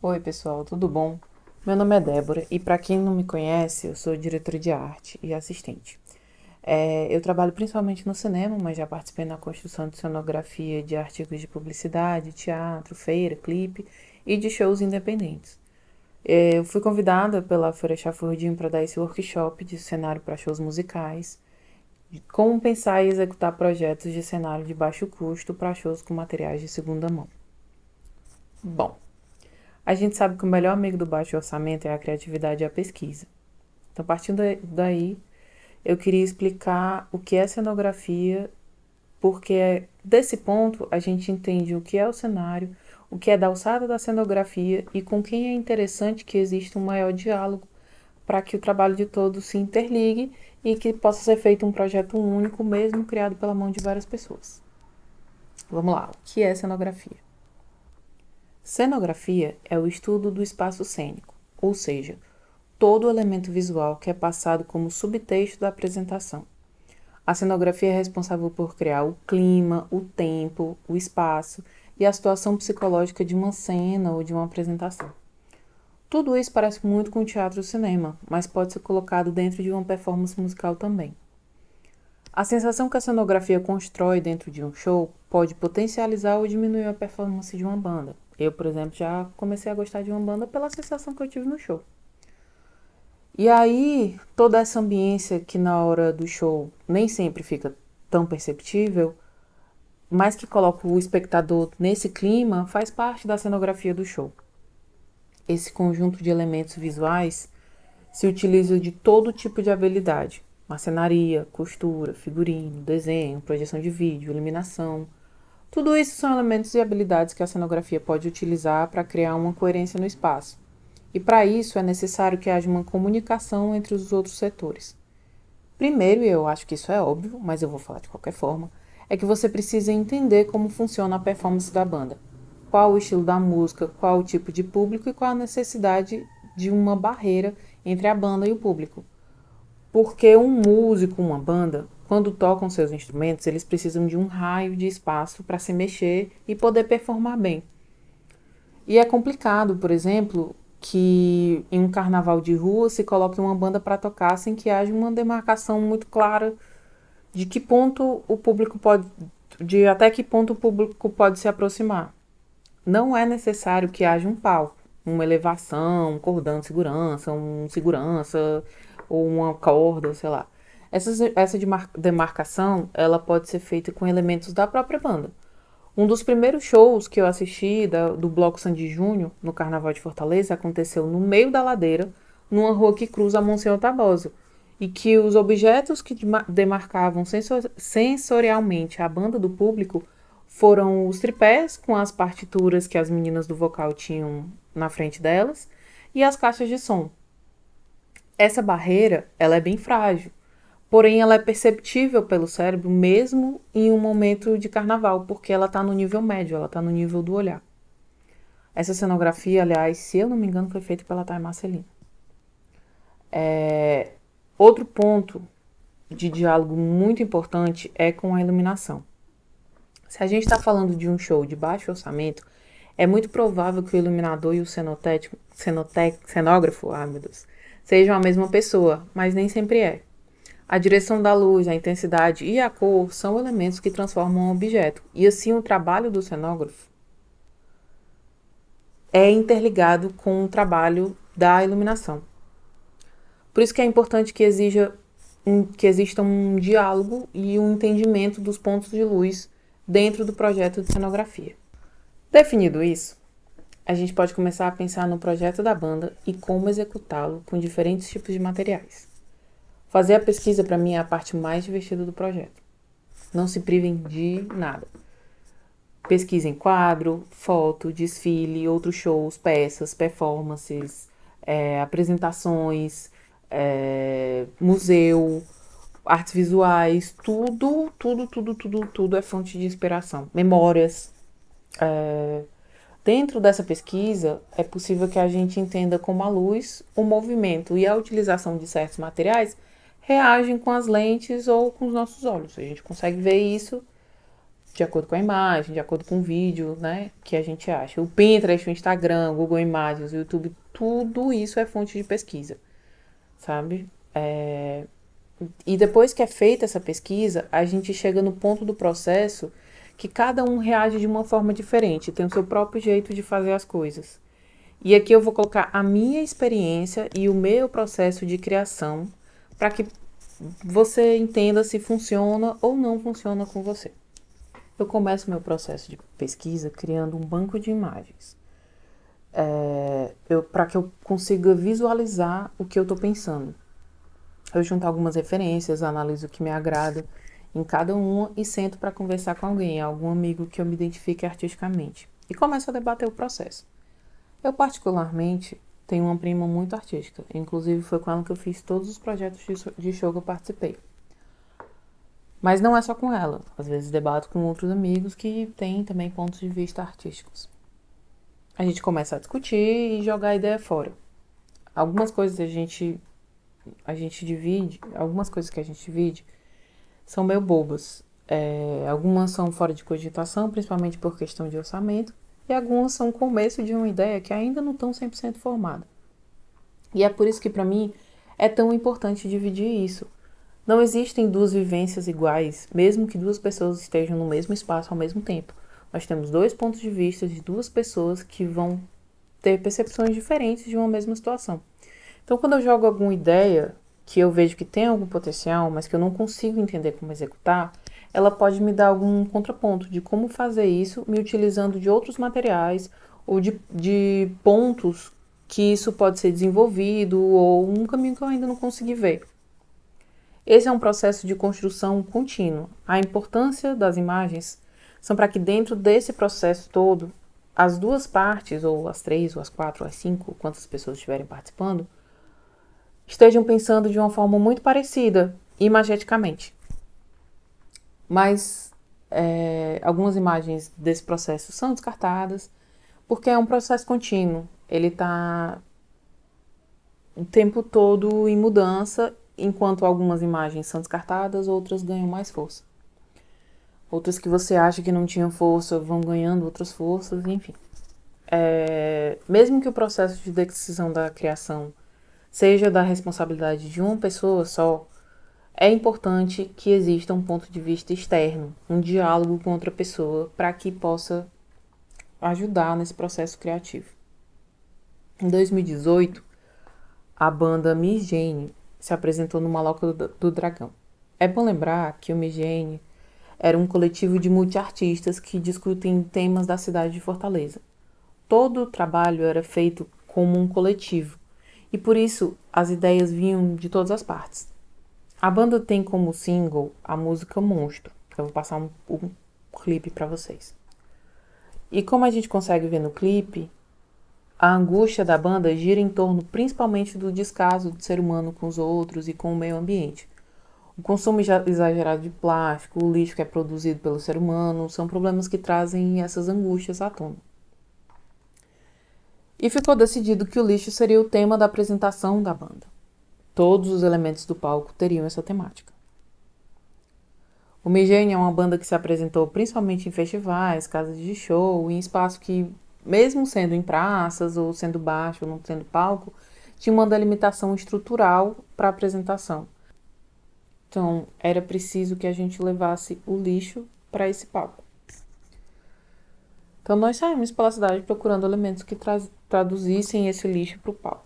Oi, pessoal, tudo bom? Meu nome é Débora e para quem não me conhece, eu sou diretora de arte e assistente. Eu trabalho principalmente no cinema, mas já participei na construção de cenografia de artigos de publicidade, teatro, feira, clipe e de shows independentes. Eu fui convidada pela Feira Chafurdinho para dar esse workshop de cenário para shows musicais, de como pensar e executar projetos de cenário de baixo custo para shows com materiais de segunda mão. Bom, a gente sabe que o melhor amigo do baixo orçamento é a criatividade e a pesquisa. Então, partindo daí, eu queria explicar o que é cenografia, porque desse ponto a gente entende o que é o cenário, o que é da alçada da cenografia e com quem é interessante que exista um maior diálogo para que o trabalho de todos se interligue e que possa ser feito um projeto único, mesmo criado pela mão de várias pessoas. Vamos lá, o que é cenografia? Cenografia é o estudo do espaço cênico, ou seja, todo elemento visual que é passado como subtexto da apresentação. A cenografia é responsável por criar o clima, o tempo, o espaço e a situação psicológica de uma cena ou de uma apresentação. Tudo isso parece muito com teatro e cinema, mas pode ser colocado dentro de uma performance musical também. A sensação que a cenografia constrói dentro de um show pode potencializar ou diminuir a performance de uma banda. Eu, por exemplo, já comecei a gostar de uma banda pela sensação que eu tive no show. E aí, toda essa ambiência que na hora do show nem sempre fica tão perceptível, mas que coloca o espectador nesse clima, faz parte da cenografia do show. Esse conjunto de elementos visuais se utiliza de todo tipo de habilidade: marcenaria, costura, figurino, desenho, projeção de vídeo, iluminação. Tudo isso são elementos e habilidades que a cenografia pode utilizar para criar uma coerência no espaço. E para isso é necessário que haja uma comunicação entre os outros setores. Primeiro, e eu acho que isso é óbvio, mas eu vou falar de qualquer forma, é que você precisa entender como funciona a performance da banda. Qual o estilo da música, qual o tipo de público e qual a necessidade de uma barreira entre a banda e o público. Porque um músico, uma banda, quando tocam seus instrumentos, eles precisam de um raio de espaço para se mexer e poder performar bem. E é complicado, por exemplo, que em um carnaval de rua se coloque uma banda para tocar sem que haja uma demarcação muito clara de que ponto o público pode, de até que ponto o público pode se aproximar. Não é necessário que haja um palco, uma elevação, um cordão de segurança, um segurança ou uma corda, sei lá. Essa demarcação, ela pode ser feita com elementos da própria banda. Um dos primeiros shows que eu assisti do Bloco Sandy Júnior, no Carnaval de Fortaleza, aconteceu no meio da ladeira, numa rua que cruza a Monsenhor Tabosa, e que os objetos que demarcavam sensorialmente a banda do público foram os tripés com as partituras que as meninas do vocal tinham na frente delas e as caixas de som. Essa barreira, ela é bem frágil, porém ela é perceptível pelo cérebro mesmo em um momento de carnaval, porque ela está no nível médio, ela está no nível do olhar. Essa cenografia, aliás, se eu não me engano, foi feita pela Thay Marcelino. Outro ponto de diálogo muito importante é com a iluminação. Se a gente está falando de um show de baixo orçamento, é muito provável que o iluminador e o cenógrafo, meu Deus, sejam a mesma pessoa, mas nem sempre é. A direção da luz, a intensidade e a cor são elementos que transformam um objeto, e assim o trabalho do cenógrafo é interligado com o trabalho da iluminação. Por isso que é importante que exista um diálogo e um entendimento dos pontos de luz dentro do projeto de cenografia. Definido isso, a gente pode começar a pensar no projeto da banda e como executá-lo com diferentes tipos de materiais. Fazer a pesquisa, para mim, é a parte mais divertida do projeto. Não se privem de nada. Pesquisem quadro, foto, desfile, outros shows, peças, performances, apresentações, museu, artes visuais, tudo é fonte de inspiração. Memórias. Dentro dessa pesquisa, é possível que a gente entenda como a luz, o movimento e a utilização de certos materiais reagem com as lentes ou com os nossos olhos. A gente consegue ver isso de acordo com a imagem, de acordo com o vídeo, né, que a gente acha. O Pinterest, o Instagram, o Google Imagens, o YouTube, tudo isso é fonte de pesquisa, sabe? E depois que é feita essa pesquisa, a gente chega no ponto do processo que cada um reage de uma forma diferente, tem o seu próprio jeito de fazer as coisas. E aqui eu vou colocar a minha experiência e o meu processo de criação para que você entenda se funciona ou não funciona com você. Eu começo meu processo de pesquisa criando um banco de imagens, para que eu consiga visualizar o que eu estou pensando. Eu junto algumas referências, analiso o que me agrada em cada uma e sento para conversar com alguém, algum amigo que eu me identifique artisticamente. E começo a debater o processo. Eu, particularmente, tenho uma prima muito artística. Inclusive, foi com ela que eu fiz todos os projetos de show que eu participei. Mas não é só com ela. Às vezes debato com outros amigos que têm também pontos de vista artísticos. A gente começa a discutir e jogar a ideia fora. Algumas coisas a gente divide, algumas coisas que a gente divide são meio bobas. Algumas são fora de cogitação, principalmente por questão de orçamento, e algumas são o começo de uma ideia que ainda não estão 100% formada. E é por isso que, para mim, é tão importante dividir isso. Não existem duas vivências iguais, mesmo que duas pessoas estejam no mesmo espaço ao mesmo tempo. Nós temos dois pontos de vista de duas pessoas que vão ter percepções diferentes de uma mesma situação. Então, quando eu jogo alguma ideia que eu vejo que tem algum potencial, mas que eu não consigo entender como executar, ela pode me dar algum contraponto de como fazer isso, me utilizando de outros materiais ou de pontos que isso pode ser desenvolvido ou um caminho que eu ainda não consegui ver. Esse é um processo de construção contínuo. A importância das imagens são para que dentro desse processo todo, as duas partes, ou as 3, ou as 4, ou as 5, quantas pessoas estiverem participando, estejam pensando de uma forma muito parecida, imageticamente. Mas algumas imagens desse processo são descartadas, porque é um processo contínuo. Ele está o tempo todo em mudança, enquanto algumas imagens são descartadas, outras ganham mais força. Outras que você acha que não tinham força vão ganhando outras forças, enfim. Mesmo que o processo de decisão da criação seja da responsabilidade de uma pessoa só, é importante que exista um ponto de vista externo, um diálogo com outra pessoa, para que possa ajudar nesse processo criativo. Em 2018, a banda Miss Jane se apresentou no Maloca do Dragão. É bom lembrar que o Miss Jane era um coletivo de multiartistas que discutem temas da cidade de Fortaleza. Todo o trabalho era feito como um coletivo, e por isso as ideias vinham de todas as partes. A banda tem como single a música Monstro, que eu vou passar um clipe para vocês. E como a gente consegue ver no clipe, a angústia da banda gira em torno principalmente do descaso do ser humano com os outros e com o meio ambiente. O consumo exagerado de plástico, o lixo que é produzido pelo ser humano, são problemas que trazem essas angústias à tona. E ficou decidido que o lixo seria o tema da apresentação da banda. Todos os elementos do palco teriam essa temática. O Migênio é uma banda que se apresentou principalmente em festivais, casas de show, em espaços que, mesmo sendo em praças, ou sendo baixo, ou não sendo palco, tinha uma delimitação estrutural para a apresentação. Então, era preciso que a gente levasse o lixo para esse palco. Então, nós saímos pela cidade procurando elementos que traduzissem esse lixo para o palco.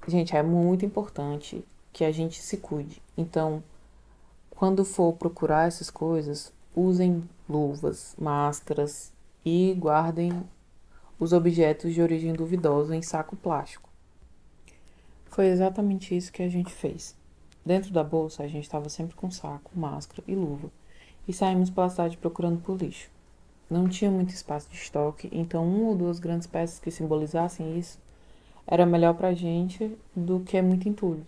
Gente, é muito importante que a gente se cuide. Então, quando for procurar essas coisas, usem luvas, máscaras e guardem os objetos de origem duvidosa em saco plástico. Foi exatamente isso que a gente fez. Dentro da bolsa, a gente estava sempre com saco, máscara e luva. E saímos pela cidade procurando por lixo. Não tinha muito espaço de estoque, então uma ou duas grandes peças que simbolizassem isso era melhor pra gente do que muito entulho.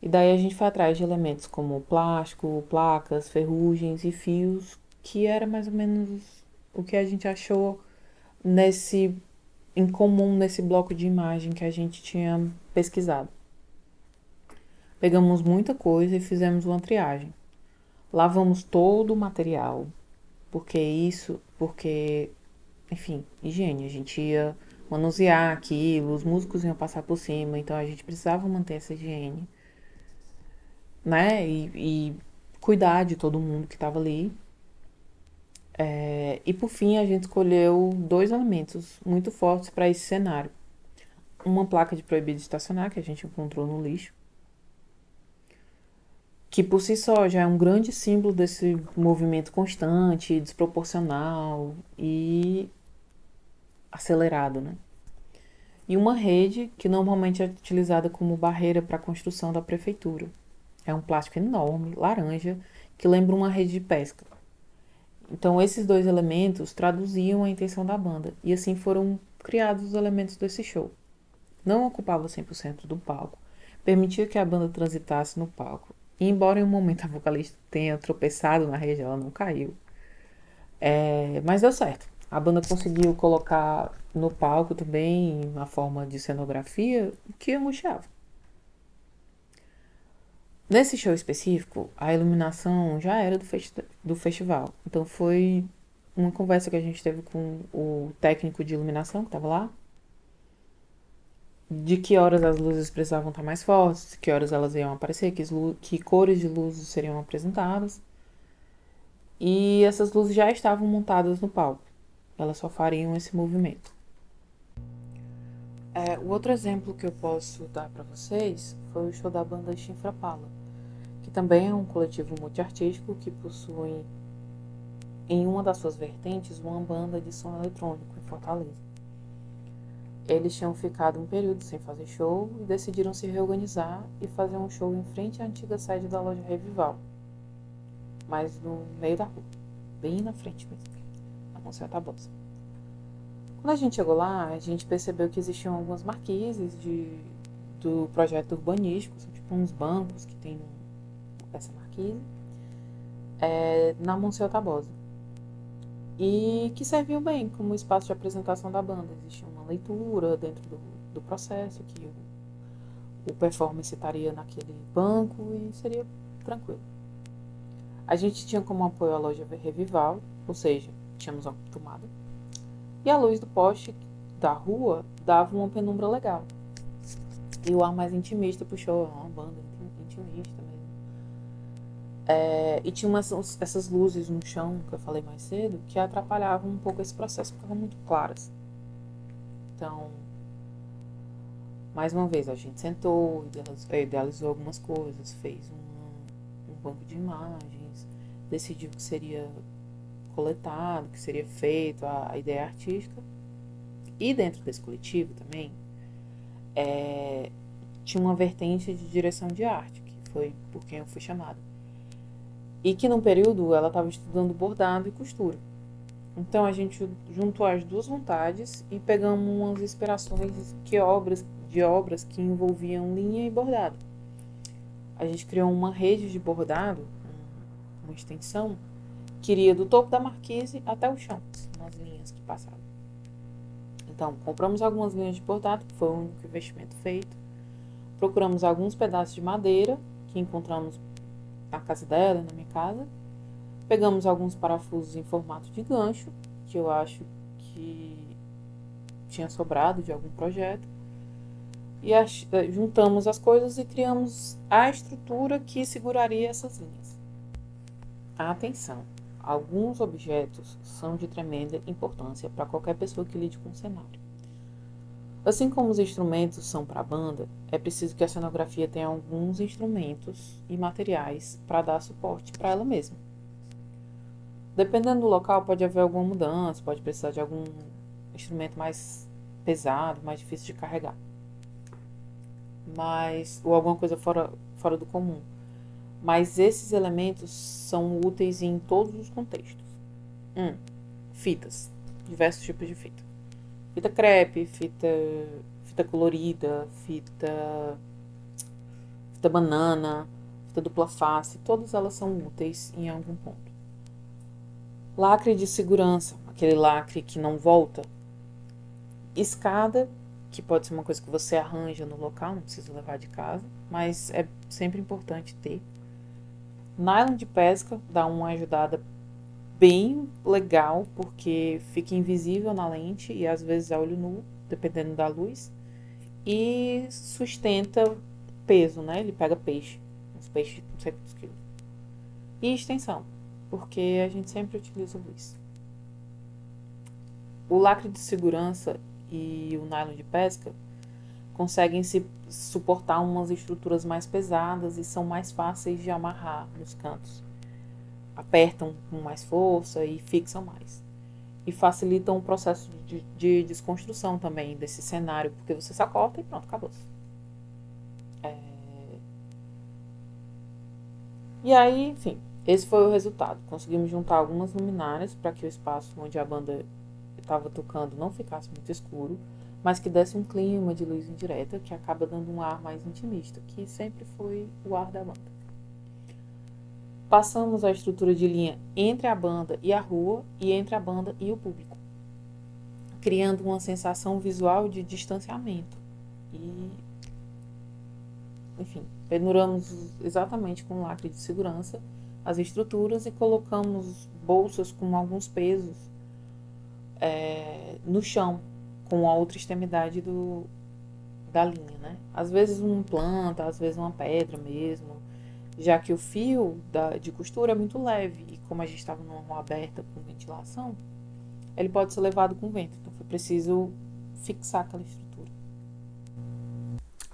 E daí a gente foi atrás de elementos como plástico, placas, ferrugens e fios, que era mais ou menos o que a gente achou em comum nesse bloco de imagem que a gente tinha pesquisado. Pegamos muita coisa e fizemos uma triagem. Lavamos todo o material, enfim, higiene. A gente ia manusear aquilo, os músicos iam passar por cima, então a gente precisava manter essa higiene, né? E cuidar de todo mundo que estava ali. E por fim, a gente escolheu dois elementos muito fortes para esse cenário. Uma placa de proibido estacionar, que a gente encontrou no lixo, que por si só já é um grande símbolo desse movimento constante, desproporcional e acelerado, né? E uma rede que normalmente é utilizada como barreira para a construção da prefeitura. É um plástico enorme, laranja, que lembra uma rede de pesca. Então, esses dois elementos traduziam a intenção da banda, e assim foram criados os elementos desse show. Não ocupava 100% do palco, permitia que a banda transitasse no palco. E embora em um momento a vocalista tenha tropeçado na rede, ela não caiu. Mas deu certo. A banda conseguiu colocar no palco também, na forma de cenografia, o que angustiava. Nesse show específico, a iluminação já era do festival. Então foi uma conversa que a gente teve com o técnico de iluminação que estava lá, de que horas as luzes precisavam estar mais fortes, que horas elas iam aparecer, que cores de luzes seriam apresentadas. E essas luzes já estavam montadas no palco. Elas só fariam esse movimento. O outro exemplo que eu posso dar para vocês foi o show da banda Chinfra Pala, que também é um coletivo multiartístico que possui em uma das suas vertentes uma banda de som eletrônico em Fortaleza. Eles tinham ficado um período sem fazer show e decidiram se reorganizar e fazer um show em frente à antiga sede da loja Revival, mas no meio da rua, bem na frente mesmo, na Monsenhor Tabosa. Quando a gente chegou lá, a gente percebeu que existiam algumas marquises do projeto urbanístico, são tipo uns bancos que tem essa marquise, na Monsenhor Tabosa. E que serviam bem como espaço de apresentação da banda. Existia uma leitura dentro do processo, que o performance estaria naquele banco e seria tranquilo. A gente tinha como apoio a loja Revival, ou seja, tínhamos uma tomada. E a luz do poste da rua dava uma penumbra legal. E o ar mais intimista puxou uma banda intimista mesmo. E tinha essas luzes no chão, que eu falei mais cedo, que atrapalhavam um pouco esse processo, ficavam muito claras. Então, mais uma vez, a gente sentou, idealizou algumas coisas, fez um banco de imagens, decidiu que seria coletado, que seria feito, a ideia artística. E dentro desse coletivo também, tinha uma vertente de direção de arte, que foi por quem eu fui chamada. E que num período ela estava estudando bordado e costura. Então a gente juntou as duas vontades e pegamos umas inspirações de obras que envolviam linha e bordado. A gente criou uma rede de bordado, uma extensão, que iria do topo da marquise até o chão, umas linhas que passavam. Então, compramos algumas linhas de bordado, que foi o único investimento feito. Procuramos alguns pedaços de madeira, que encontramos na casa dela, na minha casa. Pegamos alguns parafusos em formato de gancho, que eu acho que tinha sobrado de algum projeto. E juntamos as coisas e criamos a estrutura que seguraria essas linhas. Atenção! Alguns objetos são de tremenda importância para qualquer pessoa que lide com o cenário. Assim como os instrumentos são para a banda, é preciso que a cenografia tenha alguns instrumentos e materiais para dar suporte para ela mesma. Dependendo do local, pode haver alguma mudança, pode precisar de algum instrumento mais pesado, mais difícil de carregar. Ou alguma coisa fora do comum. Mas esses elementos são úteis em todos os contextos. Fitas. Diversos tipos de fita. Fita crepe, fita colorida, fita banana, fita dupla face. Todas elas são úteis em algum ponto. Lacre de segurança. Aquele lacre que não volta. Escada, que pode ser uma coisa que você arranja no local, não precisa levar de casa. Mas é sempre importante ter. Nylon de pesca dá uma ajudada bem legal, porque fica invisível na lente e às vezes a olho nu, dependendo da luz. E sustenta peso, né? Ele pega peixe, uns peixes de não sei quantos quilos. E extensão, porque a gente sempre utiliza luz. O lacre de segurança e o nylon de pesca conseguem se suportar umas estruturas mais pesadas e são mais fáceis de amarrar nos cantos. Apertam com mais força e fixam mais. E facilitam o processo de desconstrução também desse cenário, porque você só corta e pronto, acabou. E aí, enfim, esse foi o resultado. Conseguimos juntar algumas luminárias para que o espaço onde a banda estava tocando não ficasse muito escuro, mas que desse um clima de luz indireta que acaba dando um ar mais intimista, que sempre foi o ar da banda. Passamos a estrutura de linha entre a banda e a rua e entre a banda e o público, criando uma sensação visual de distanciamento. E, enfim, penduramos exatamente com lacre de segurança as estruturas e colocamos bolsas com alguns pesos no chão, com a outra extremidade da linha, né? Às vezes uma planta, às vezes uma pedra mesmo, já que o fio de costura é muito leve e como a gente estava numa rua aberta com ventilação, ele pode ser levado com vento, então foi preciso fixar aquela estrutura.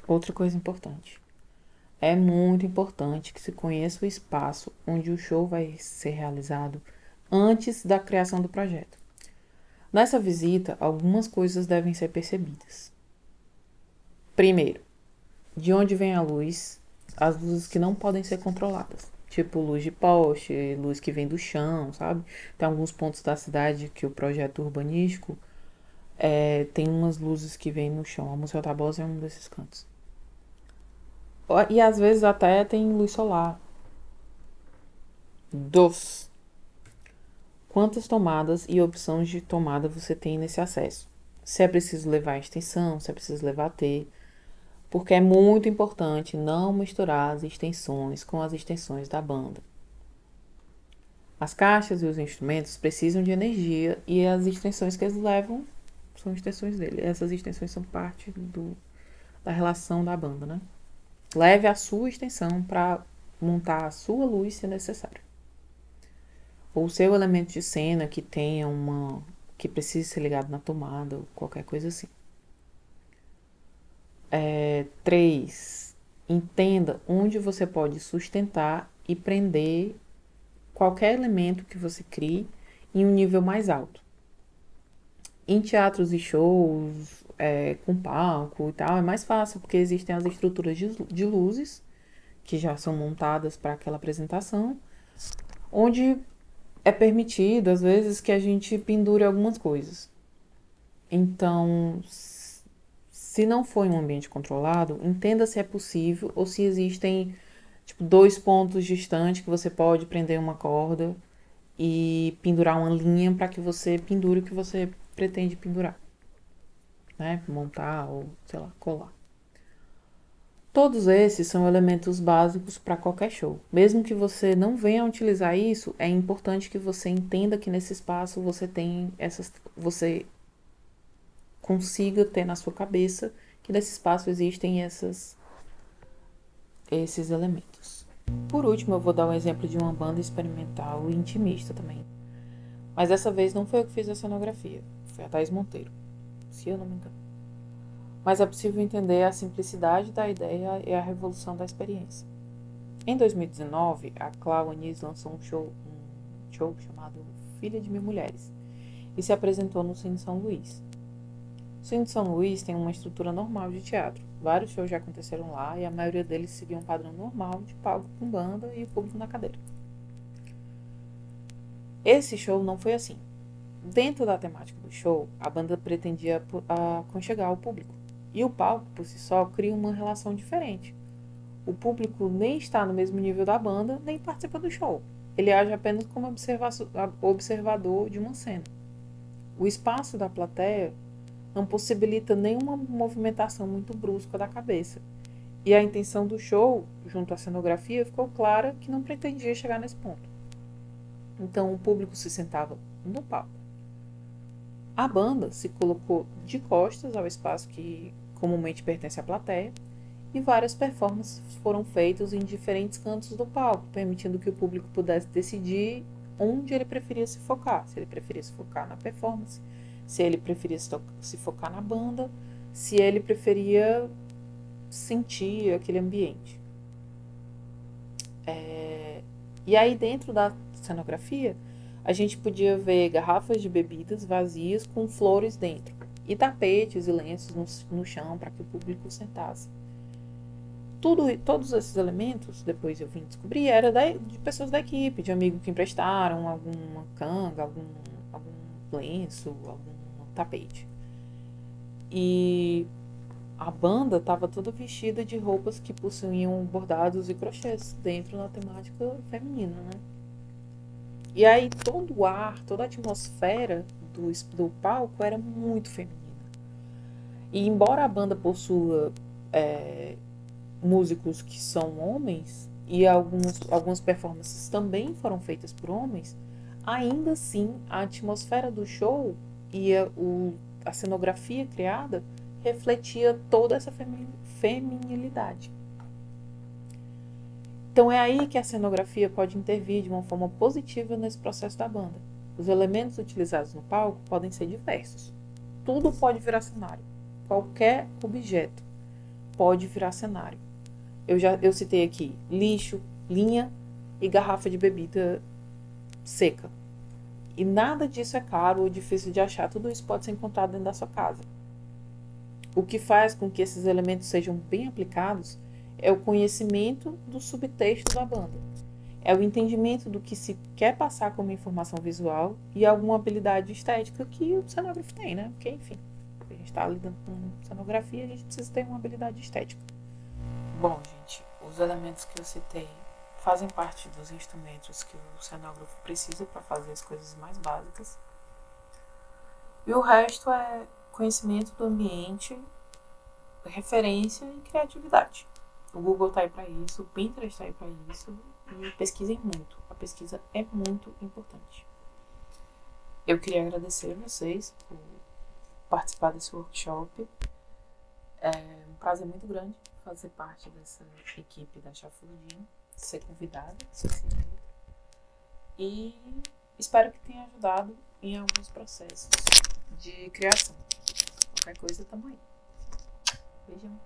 Outra coisa importante. É muito importante que se conheça o espaço onde o show vai ser realizado antes da criação do projeto. Nessa visita, algumas coisas devem ser percebidas. Primeiro, de onde vem a luz, as luzes que não podem ser controladas, tipo luz de poste, luz que vem do chão, sabe? Tem alguns pontos da cidade que o projeto urbanístico tem umas luzes que vêm no chão. A Museu Tabosa é um desses cantos. E às vezes até tem luz solar. 2. Quantas tomadas e opções de tomada você tem nesse acesso? Se é preciso levar a extensão, se é preciso levar T. Porque é muito importante não misturar as extensões com as extensões da banda. As caixas e os instrumentos precisam de energia e as extensões que eles levam são extensões dele. Essas extensões são parte da relação da banda, né? Leve a sua extensão para montar a sua luz se necessário. Ou o seu elemento de cena que tenha que precise ser ligado na tomada, ou qualquer coisa assim. 3. Entenda onde você pode sustentar e prender qualquer elemento que você crie em um nível mais alto. Em teatros e shows, com palco e tal, é mais fácil, porque existem as estruturas de luzes, que já são montadas para aquela apresentação, onde é permitido, às vezes, que a gente pendure algumas coisas. Então, se não for em um ambiente controlado, entenda se é possível ou se existem 2 pontos distantes que você pode prender uma corda e pendurar uma linha para que você pendure o que você pretende pendurar, né? Montar ou, sei lá, colar. Todos esses são elementos básicos para qualquer show. Mesmo que você não venha a utilizar isso, é importante que você entenda que nesse espaço você consiga ter na sua cabeça que nesse espaço existem esses elementos. Por último, eu vou dar um exemplo de uma banda experimental e intimista também. Mas dessa vez não foi eu que fiz a cenografia, foi a Thaís Monteiro, se eu não me engano. Mas é possível entender a simplicidade da ideia e a revolução da experiência. Em 2019, a Clau Anis lançou um show chamado Filha de Mil Mulheres e se apresentou no Cine São Luís. O Cine São Luís tem uma estrutura normal de teatro. Vários shows já aconteceram lá e a maioria deles seguiam um padrão normal de palco com banda e o público na cadeira. Esse show não foi assim. Dentro da temática do show, a banda pretendia aconchegar o público. E o palco, por si só, cria uma relação diferente. O público nem está no mesmo nível da banda, nem participa do show. Ele age apenas como observador de uma cena. O espaço da plateia não possibilita nenhuma movimentação muito brusca da cabeça. E a intenção do show, junto à cenografia, ficou clara que não pretendia chegar nesse ponto. Então o público se sentava no palco. A banda se colocou de costas ao espaço que comumente pertence à plateia, e várias performances foram feitas em diferentes cantos do palco, permitindo que o público pudesse decidir onde ele preferia se focar. Se ele preferia se focar na performance, se ele preferia se focar na banda, se ele preferia sentir aquele ambiente. E aí dentro da cenografia, a gente podia ver garrafas de bebidas vazias com flores dentro, e tapetes e lenços no chão para que o público sentasse. Todos esses elementos, depois eu vim descobrir, era de pessoas da equipe, de amigos que emprestaram alguma canga, algum lenço, algum tapete. E a banda estava toda vestida de roupas que possuíam bordados e crochês, dentro da temática feminina, né? E aí todo o ar, toda a atmosfera do palco era muito feminina. E embora a banda possua músicos que são homens, e algumas performances também foram feitas por homens, ainda assim a atmosfera do show e a cenografia criada refletia toda essa feminilidade. Então é aí que a cenografia pode intervir de uma forma positiva nesse processo da banda. Os elementos utilizados no palco podem ser diversos. Tudo pode virar cenário. Qualquer objeto pode virar cenário. Eu citei aqui lixo, linha e garrafa de bebida seca. E nada disso é caro ou difícil de achar. Tudo isso pode ser encontrado dentro da sua casa. O que faz com que esses elementos sejam bem aplicados é o conhecimento do subtexto da banda. É o entendimento do que se quer passar como informação visual e alguma habilidade estética que o cenógrafo tem, né? Porque, enfim, a gente está lidando com cenografia, a gente precisa ter uma habilidade estética. Bom, gente, os elementos que eu citei fazem parte dos instrumentos que o cenógrafo precisa para fazer as coisas mais básicas. E o resto é conhecimento do ambiente, referência e criatividade. O Google está aí para isso, o Pinterest está aí para isso, e pesquisem muito. A pesquisa é muito importante. Eu queria agradecer a vocês por participar desse workshop. É um prazer muito grande fazer parte dessa equipe da Chafurdinho, ser convidada, e espero que tenha ajudado em alguns processos de criação. Qualquer coisa, tamo aí. Beijão.